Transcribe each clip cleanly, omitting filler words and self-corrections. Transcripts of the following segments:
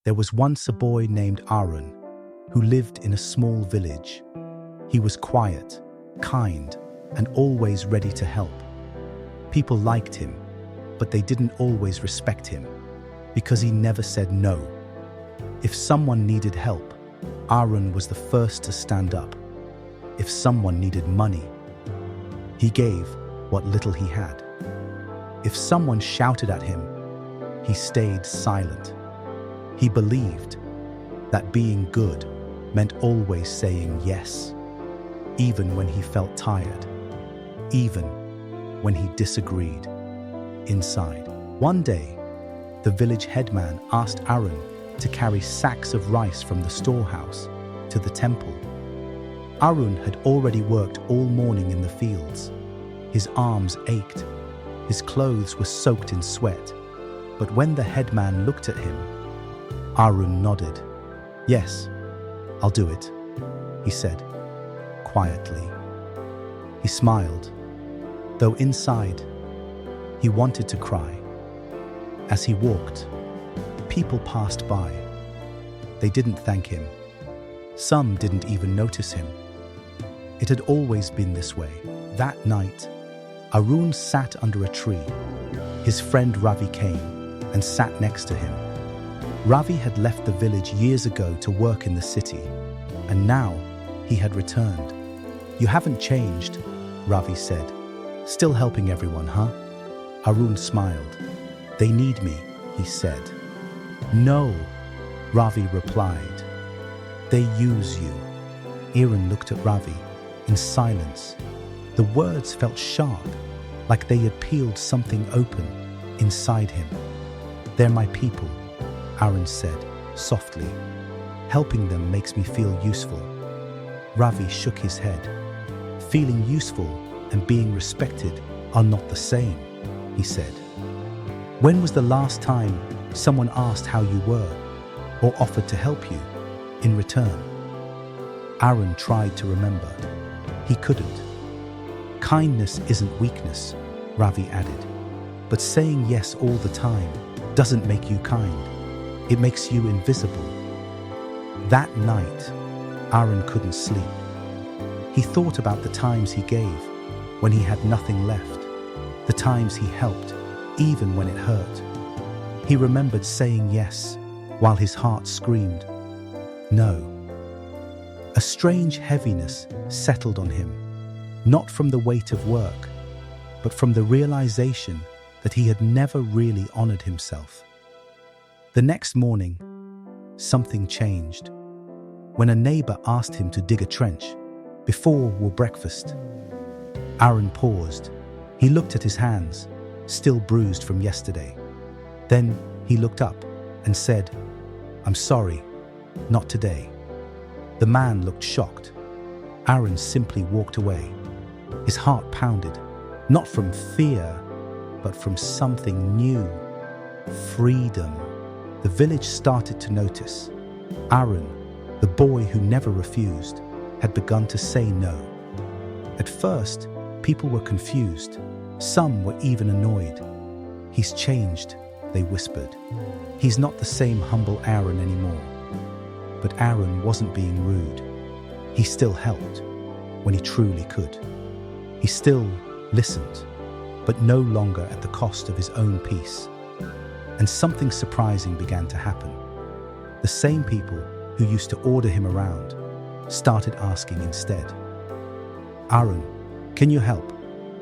There was once a boy named Aaron who lived in a small village. He was quiet, kind, and always ready to help. People liked him, but they didn't always respect him because he never said no. If someone needed help, Aaron was the first to stand up. If someone needed money, he gave what little he had. If someone shouted at him, he stayed silent. He believed that being good meant always saying yes, even when he felt tired, even when he disagreed inside. One day, the village headman asked Aaron to carry sacks of rice from the storehouse to the temple. Aaron had already worked all morning in the fields. His arms ached. His clothes were soaked in sweat. But when the headman looked at him, Aaron nodded. "Yes, I'll do it," he said, quietly. He smiled, though inside, he wanted to cry. As he walked, people passed by. They didn't thank him. Some didn't even notice him. It had always been this way. That night, Arun sat under a tree. His friend Ravi came and sat next to him. Ravi had left the village years ago to work in the city, and now he had returned. "You haven't changed," Ravi said. "Still helping everyone, huh?" Arun smiled. "They need me," he said. "No," Ravi replied. "They use you." Aaron looked at Ravi in silence. The words felt sharp, like they had peeled something open inside him. "They're my people," Aaron said softly. "Helping them makes me feel useful." Ravi shook his head. "Feeling useful and being respected are not the same," he said. "When was the last time someone asked how you were or offered to help you in return?" Aaron tried to remember. He couldn't. "Kindness isn't weakness," Ravi added. "But saying yes all the time doesn't make you kind. It makes you invisible." That night, Aaron couldn't sleep. He thought about the times he gave when he had nothing left, the times he helped even when it hurt. He remembered saying yes while his heart screamed no. A strange heaviness settled on him, not from the weight of work, but from the realization that he had never really honored himself. The next morning, something changed. When a neighbor asked him to dig a trench before breakfast, Aaron paused. He looked at his hands, still bruised from yesterday. Then he looked up and said, "I'm sorry, not today." The man looked shocked. Aaron simply walked away. His heart pounded, not from fear, but from something new. Freedom. The village started to notice. Aaron, the boy who never refused, had begun to say no. At first, people were confused. Some were even annoyed. "He's changed," they whispered. "He's not the same humble Aaron anymore." But Aaron wasn't being rude. He still helped when he truly could. He still listened, but no longer at the cost of his own peace. And something surprising began to happen. The same people who used to order him around started asking instead, "Aaron, can you help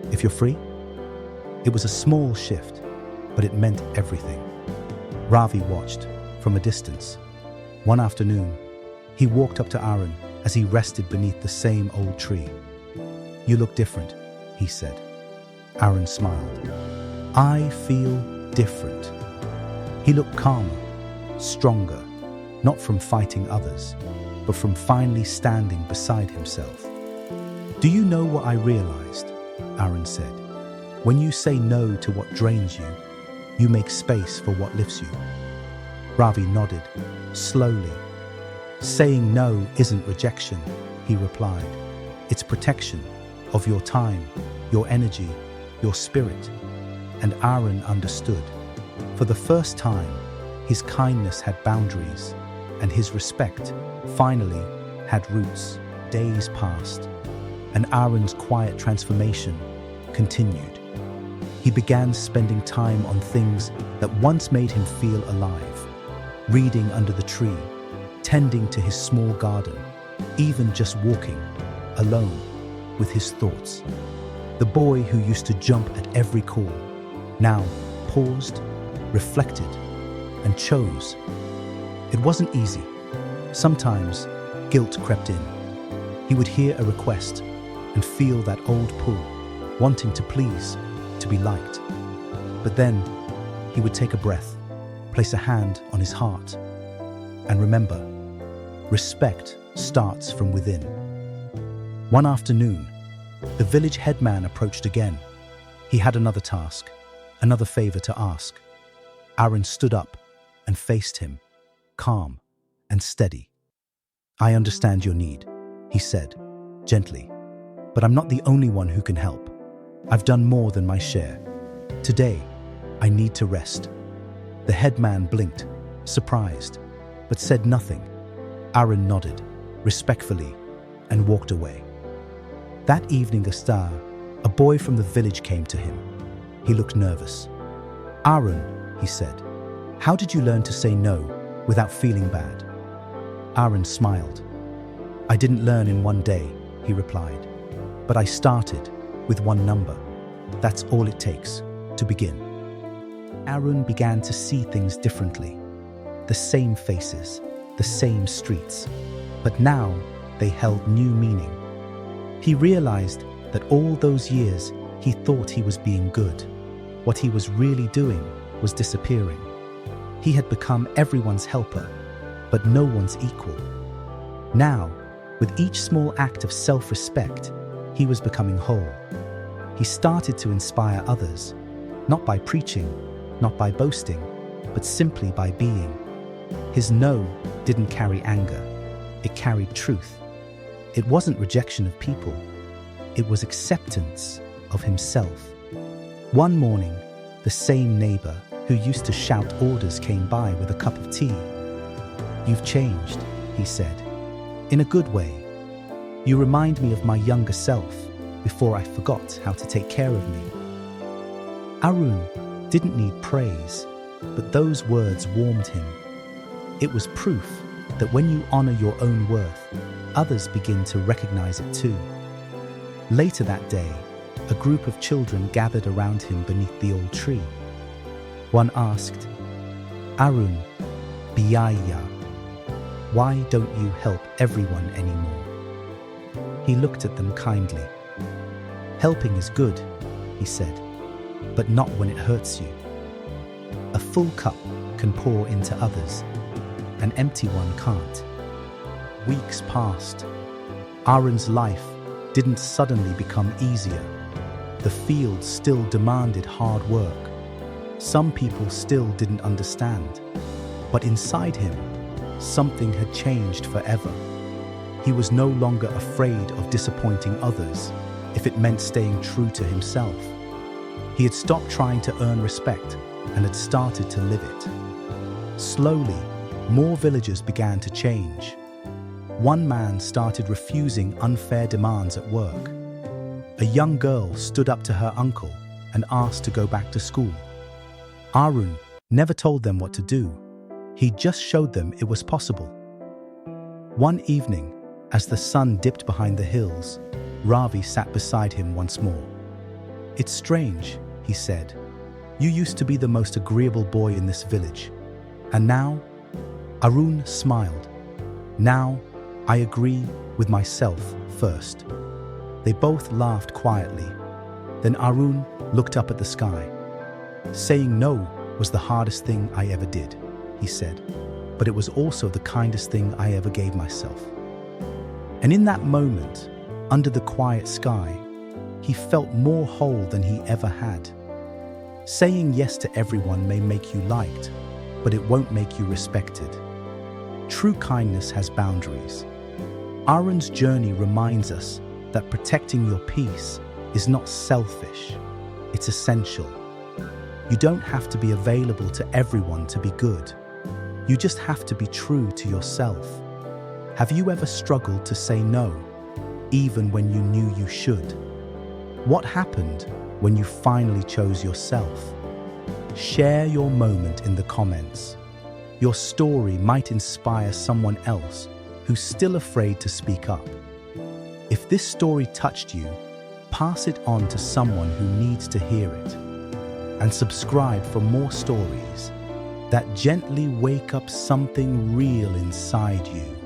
if you're free?" It was a small shift, but it meant everything. Ravi watched from a distance. One afternoon, he walked up to Aaron as he rested beneath the same old tree. "You look different," he said. Aaron smiled. "I feel different." He looked calmer, stronger, not from fighting others, but from finally standing beside himself. "Do you know what I realized?" Aaron said. "When you say no to what drains you, you make space for what lifts you." Ravi nodded, slowly. "Saying no isn't rejection," he replied. "It's protection of your time, your energy, your spirit." And Aaron understood. For the first time, His kindness had boundaries, and his respect, finally, had roots. Days passed, and Aaron's quiet transformation continued. He began spending time on things that once made him feel alive, reading under the tree, tending to his small garden, even just walking, alone, with his thoughts. The boy who used to jump at every call, now paused, reflected, and chose. It wasn't easy. Sometimes guilt crept in. He would hear a request and feel that old pull, wanting to please, to be liked. But then he would take a breath, place a hand on his heart, and remember, respect starts from within. One afternoon, the village headman approached again. He had another task, another favor to ask. Aaron stood up and faced him, calm and steady. "I understand your need," he said, gently, "but I'm not the only one who can help. I've done more than my share. Today, I need to rest." The headman blinked, surprised, but said nothing. Aaron nodded, respectfully, and walked away. That evening, a boy from the village came to him. He looked nervous. "Aaron," he said, "how did you learn to say no without feeling bad?" Aaron smiled. "I didn't learn in one day," he replied, "but I started with one number. That's all it takes to begin." Aaron began to see things differently. The same faces, the same streets, but now they held new meaning. He realized that all those years he thought he was being good. What he was really doing was disappearing. He had become everyone's helper, but no one's equal. Now, with each small act of self-respect, he was becoming whole. He started to inspire others, not by preaching, not by boasting, but simply by being. His no didn't carry anger, it carried truth. It wasn't rejection of people, it was acceptance of himself. One morning, the same neighbor who used to shout orders came by with a cup of tea. "You've changed," he said, "in a good way. You remind me of my younger self before I forgot how to take care of me." Arun didn't need praise, but those words warmed him. It was proof that when you honor your own worth, others begin to recognize it too. Later that day, a group of children gathered around him beneath the old tree. One asked, "Arun, Biyaya, why don't you help everyone anymore?" He looked at them kindly. "Helping is good," he said, "but not when it hurts you. A full cup can pour into others, an empty one can't." Weeks passed. Arun's life didn't suddenly become easier. The field still demanded hard work. Some people still didn't understand. But inside him, something had changed forever. He was no longer afraid of disappointing others if it meant staying true to himself. He had stopped trying to earn respect and had started to live it. Slowly, more villagers began to change. One man started refusing unfair demands at work. A young girl stood up to her uncle and asked to go back to school. Arun never told them what to do. He just showed them it was possible. One evening, as the sun dipped behind the hills, Ravi sat beside him once more. "It's strange," he said. "You used to be the most agreeable boy in this village. And now?" Arun smiled. "Now, I agree with myself first." They both laughed quietly. Then Arun looked up at the sky. "Saying no was the hardest thing I ever did," he said, "but it was also the kindest thing I ever gave myself." And in that moment, under the quiet sky, he felt more whole than he ever had. Saying yes to everyone may make you liked, but it won't make you respected. True kindness has boundaries. Arun's journey reminds us that protecting your peace is not selfish, it's essential. You don't have to be available to everyone to be good. You just have to be true to yourself. Have you ever struggled to say no, even when you knew you should? What happened when you finally chose yourself? Share your moment in the comments. Your story might inspire someone else who's still afraid to speak up. If this story touched you, pass it on to someone who needs to hear it. And subscribe for more stories that gently wake up something real inside you.